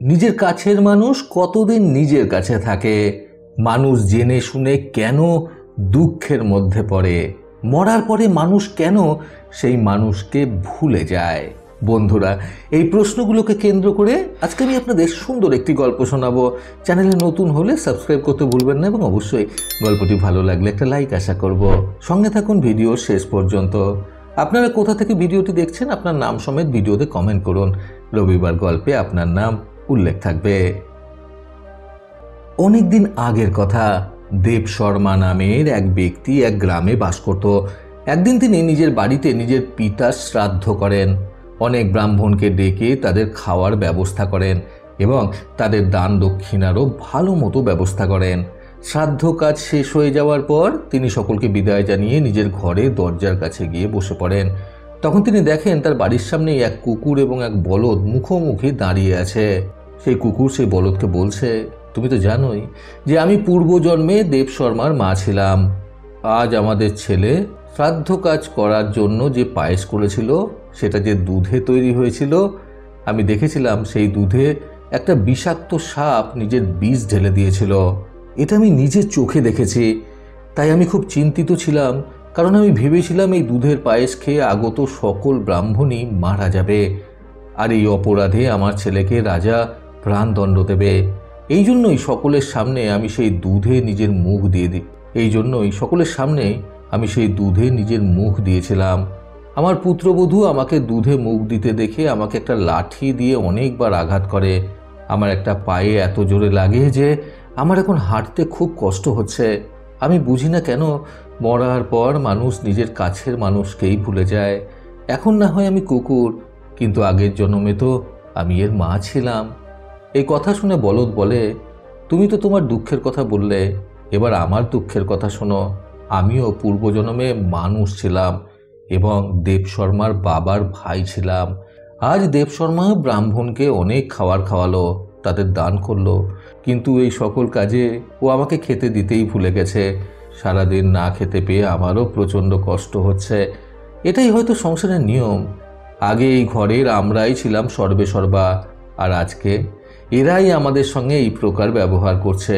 নিজের কাছের মানুষ কতদিন নিজের কাছে থাকে, মানুষ জেনে শুনে কেন দুঃখের মধ্যে পড়ে, মরার পরে মানুষ কেন সেই মানুষকে ভুলে যায়। বন্ধুরা, এই প্রশ্নগুলোকে কেন্দ্র করে আজকে আমি আপনাদের সুন্দর একটি গল্প শোনাবো। চ্যানেলে নতুন হলে সাবস্ক্রাইব করতে ভুলবেন না এবং অবশ্যই গল্পটি ভালো লাগলে একটা লাইক আশা করব। সঙ্গে থাকুন ভিডিওর শেষ পর্যন্ত। আপনারা কোথা থেকে ভিডিওটি দেখছেন আপনার নাম সমেত ভিডিওতে কমেন্ট করুন। রবিবার গল্পে আপনার নাম উল্লেখ থাকবে। অনেকদিন আগের কথা। দেব শর্মা নামের এক ব্যক্তি এক গ্রামে বাস করত। একদিন তিনি নিজের বাড়িতে নিজের পিতার শ্রাদ্ধ করেন। অনেক ব্রাহ্মণকে ডেকে তাদের খাওয়ার ব্যবস্থা করেন এবং তাদের দান দক্ষিণারও ভালো মতো ব্যবস্থা করেন। শ্রাদ্ধ কাজ শেষ হয়ে যাওয়ার পর তিনি সকলকে বিদায় জানিয়ে নিজের ঘরে দরজার কাছে গিয়ে বসে পড়েন। তখন তিনি দেখেন তার বাড়ির সামনেই এক কুকুর এবং এক বলদ মুখোমুখি দাঁড়িয়ে আছে। সেই কুকুর সেই বলদকে বলছে, তুমি তো জানোই যে আমি পূর্বজন্মে দেব শর্মার মা ছিলাম। আজ আমাদের ছেলে শ্রাদ্ধ কাজ করার জন্য যে পায়েস করেছিল সেটা যে দুধে তৈরি হয়েছিল, আমি দেখেছিলাম সেই দুধে একটা বিষাক্ত সাপ নিজের বিষ ঢেলে দিয়েছিল। এটা আমি নিজের চোখে দেখেছি। তাই আমি খুব চিন্তিত ছিলাম, কারণ আমি ভেবেছিলাম এই দুধের পায়েস খেয়ে আগত সকল ব্রাহ্মণই মারা যাবে আর এই অপরাধে আমার ছেলেকে রাজা প্রাণদণ্ড দেবে। এই জন্যই সকলের সামনে আমি সেই দুধে নিজের মুখ দিয়েছিলাম। আমার পুত্রবধূ আমাকে দুধে মুখ দিতে দেখে আমাকে একটা লাঠি দিয়ে অনেকবার আঘাত করে। আমার একটা পায়ে এত জোরে লাগে যে আমার এখন হাঁটতে খুব কষ্ট হচ্ছে। আমি বুঝি না কেন মরার পর মানুষ নিজের কাছের মানুষকেই ভুলে যায়। এখন না হয় আমি কুকুর, কিন্তু আগের জন্মে তো আমি এর মা ছিলাম। এই কথা শুনে বলদ বলে, তুমি তো তোমার দুঃখের কথা বললে, এবার আমার দুঃখের কথা শোনো। আমিও পূর্বজন্মে মানুষ ছিলাম এবং দেব শর্মার বাবার ভাই ছিলাম। আজ দেব শর্মা ব্রাহ্মণকে অনেক খাবার খাওয়ালো, তাদের দান করলো, কিন্তু এই সকল কাজে ও আমাকে খেতে দিতেই ভুলে গেছে। সারাদিন না খেতে পেয়ে আমারও প্রচণ্ড কষ্ট হচ্ছে। এটাই হয়তো সংসারের নিয়ম। আগে এই ঘরের আমরাই ছিলাম সর্বেসর্বা, আর আজকে এরাই আমাদের সঙ্গে এই প্রকার ব্যবহার করছে।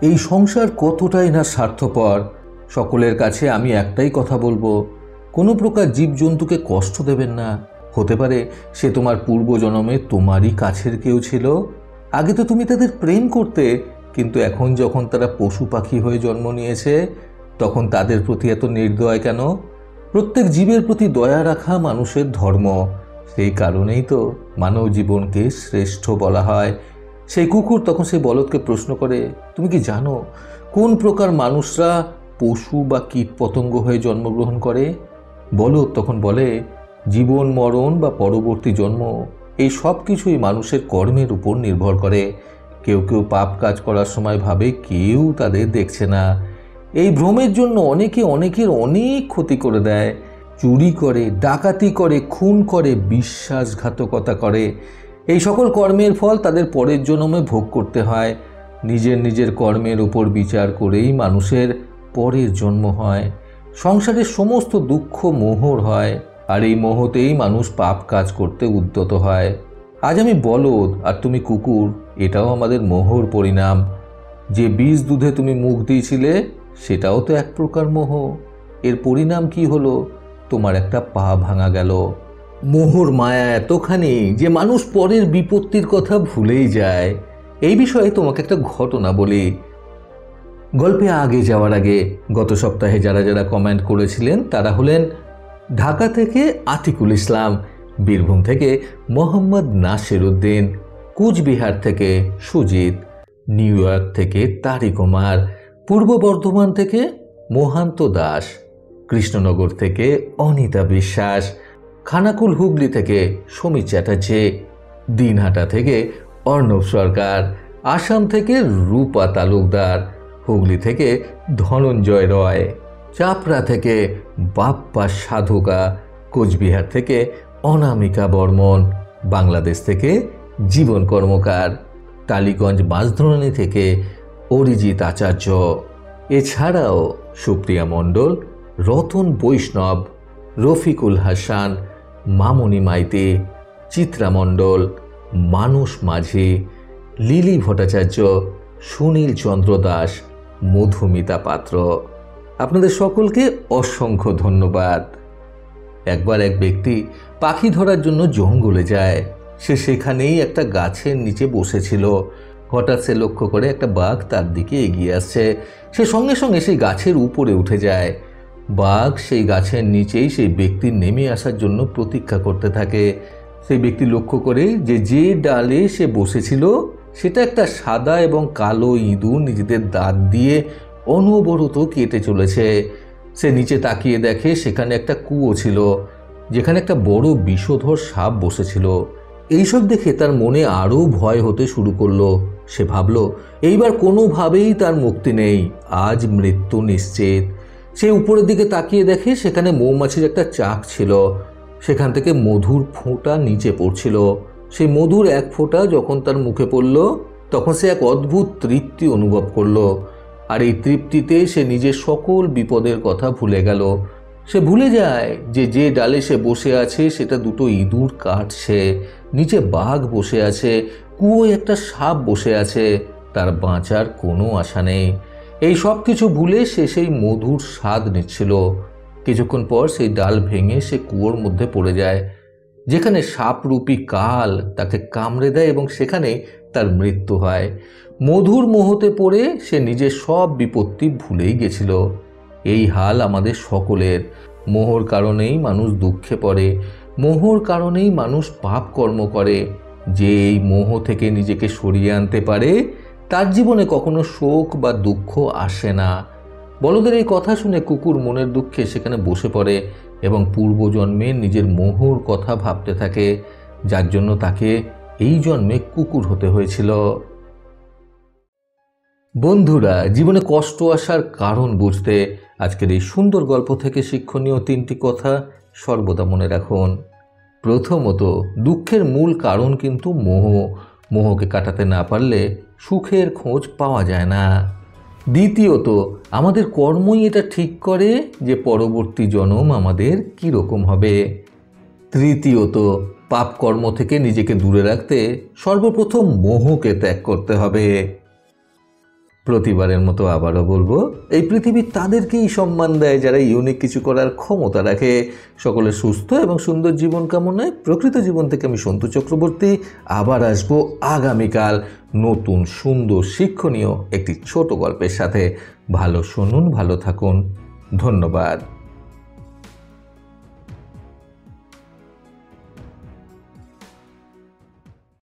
এই সংসার কতটাই না স্বার্থপর। সকলের কাছে আমি একটাই কথা বলবো, কোনো প্রকার জীবজন্তুকে কষ্ট দেবেন না। হতে পারে সে তোমার পূর্বজন্মে তোমারই কাছের কেউ ছিল। আগে তো তুমি তাদের প্রেম করতে, কিন্তু এখন যখন তারা পশু পাখি হয়ে জন্ম নিয়েছে তখন তাদের প্রতি এত নির্দয় কেন? প্রত্যেক জীবের প্রতি দয়া রাখা মানুষের ধর্ম। সেই কারণেই তো মানব জীবনকে শ্রেষ্ঠ বলা হয়। সেই কুকুর তখন সেই বলদকে প্রশ্ন করে, তুমি কি জানো কোন প্রকার মানুষরা পশু বা কীট পতঙ্গ হয়ে জন্মগ্রহণ করে? বলদ তখন বলে, জীবন মরণ বা পরবর্তী জন্ম এই সব কিছুই মানুষের কর্মের উপর নির্ভর করে। কেউ কেউ পাপ কাজ করার সময় ভাবে কেউ তাদের দেখছে না। এই ভ্রমের জন্য অনেকে অনেকের অনেক ক্ষতি করে দেয়। চুরি করে, ডাকাতি করে, খুন করে, বিশ্বাসঘাতকতা করে। এই সকল কর্মের ফল তাদের পরের জন্মে ভোগ করতে হয়। নিজের নিজের কর্মের উপর বিচার করেই মানুষের পরের জন্ম হয়। সংসারের সমস্ত দুঃখ মোহর হয়, আর এই মোহতেই মানুষ পাপ কাজ করতে উদ্যত হয়। আজ আমি বলদ আর তুমি কুকুর, এটাও আমাদের মোহর পরিণাম। যে বিষ দুধে তুমি মুখ দিয়েছিলে সেটাও তো এক প্রকার মোহ। এর পরিণাম কি হলো? তোমার একটা পা ভাঙা গেল। মোহর মায়া এতখানি যে মানুষ পরের বিপত্তির কথা ভুলেই যায়। এই বিষয়ে তোমাকে একটা ঘটনা বলি। গল্পে আগে যাওয়ার আগে গত সপ্তাহে যারা যারা কমেন্ট করেছিলেন তারা হলেন ঢাকা থেকে আতিকুল ইসলাম, বীরভূম থেকে মোহাম্মদ নাসির উদ্দিন, কুচবিহার থেকে সুজিত, নিউ ইয়র্ক থেকে তারিক কুমার, পূর্ব বর্ধমান থেকে মোহান্ত দাস, কৃষ্ণনগর থেকে অনিতা বিশ্বাস, খানাকুল হুগলি থেকে সমীর চ্যাটার্জি, দিনহাটা থেকে অর্ণব সরকার, আসাম থেকে রূপা তালুকদার, হুগলি থেকে ধনঞ্জয় রয়, চাপড়া থেকে বাপ্পা সাধুকা, কোচবিহার থেকে অনামিকা বর্মন, বাংলাদেশ থেকে জীবন কর্মকার, টালিগঞ্জ মাঝধরণী থেকে অরিজিৎ আচার্য, এছাড়াও সুপ্রিয়া মণ্ডল, রতন বৈষ্ণব, রফিকুল হাসান, মামনি মাইতি, চিত্রা মণ্ডল, মানস মাঝি, লিলি ভট্টাচার্য, সুনীল চন্দ্র দাস, মধুমিতা পাত্র। আপনাদের সকলকে অসংখ্য ধন্যবাদ। একবার এক ব্যক্তি পাখি ধরার জন্য জঙ্গলে যায়। সে সেখানেই একটা গাছের নিচে বসেছিল। হঠাৎ সে লক্ষ্য করে একটা বাঘ তার দিকে এগিয়ে আসছে। সে সঙ্গে সঙ্গে সেই গাছের উপরে উঠে যায়। বাঘ সেই গাছের নিচেই সেই ব্যক্তির নেমে আসার জন্য প্রতীক্ষা করতে থাকে। সেই ব্যক্তি লক্ষ্য করে যে ডালে সে বসেছিল সেটা একটা সাদা এবং কালো ইঁদুর নিজেদের দাঁত দিয়ে অনবরত কেটে চলেছে। সে নিচে তাকিয়ে দেখে সেখানে একটা কুয়ো ছিল, যেখানে একটা বড় বিষধর সাপ বসেছিল। এইসব দেখে তার মনে আরও ভয় হতে শুরু করলো। সে ভাবল এইবার কোনোভাবেই তার মুক্তি নেই, আজ মৃত্যু নিশ্চিত। সে উপরের দিকে তাকিয়ে দেখে সেখানে মৌমাছির একটা চাক ছিল, সেখান থেকে মধুর ফোঁটা নিচে পড়ছিল। সেই মধুর এক ফোঁটা যখন তার মুখে পড়ল তখন সে এক অদ্ভুত তৃপ্তি অনুভব করলো। আর এই তৃপ্তিতে সে নিজের সকল বিপদের কথা ভুলে গেল। সে ভুলে যায় যে ডালে সে বসে আছে সেটা দুটো ইঁদুর কাটছে, নিচে বাঘ বসে আছে, কুয়োয় একটা সাপ বসে আছে, তার বাঁচার কোনো আশা নেই। এই সব কিছু ভুলে সে সেই মধুর স্বাদ নিচ্ছিল। কিছুক্ষণ পর সেই ডাল ভেঙে সে কুয়োর মধ্যে পড়ে যায়, যেখানে সাপরূপী কাল তাকে কামড়ে দেয় এবং সেখানে তার মৃত্যু হয়। মধুর মোহতে পড়ে সে নিজের সব বিপত্তি ভুলেই গেছিল। এই হাল আমাদের সকলের। মোহর কারণেই মানুষ দুঃখে পড়ে, মোহর কারণেই মানুষ পাপ কর্ম করে। যে এই মোহ থেকে নিজেকে সরিয়ে আনতে পারে তার জীবনে কখনো শোক বা দুঃখ আসে না। বলদের এই কথা শুনে কুকুর মনের দুঃখে সেখানে বসে পড়ে এবং পূর্বজন্মে নিজের মোহর কথা ভাবতে থাকে, যার জন্য তাকে এই জন্মে কুকুর হতে হয়েছিল। বন্ধুরা, জীবনে কষ্ট আসার কারণ বুঝতে আজকের এই সুন্দর গল্প থেকে শিক্ষণীয় 3টি কথা সর্বদা মনে রাখুন। প্রথমত, দুঃখের মূল কারণ কিন্তু মোহ। মোহকে কাটাতে না পারলে সুখের খোঁজ পাওয়া যায় না। দ্বিতীয়ত, আমাদের কর্মই এটা ঠিক করে যে পরবর্তী জন্ম আমাদের কীরকম হবে। তৃতীয়ত, পাপ কর্ম থেকে নিজেকে দূরে রাখতে সর্বপ্রথম মোহকে ত্যাগ করতে হবে। প্রতিবারের মতো আবারও বলবো, এই পৃথিবী তাদেরকেই সম্মান দেয় যারা ইউনিক কিছু করার ক্ষমতা রাখে। সকলের সুস্থ এবং সুন্দর জীবন কামনায় প্রকৃত জীবন থেকে আমি সন্তু চক্রবর্তী আবার আসবো আগামীকাল নতুন সুন্দর শিক্ষণীয় একটি ছোট গল্পের সাথে। ভালো শুনুন, ভালো থাকুন। ধন্যবাদ।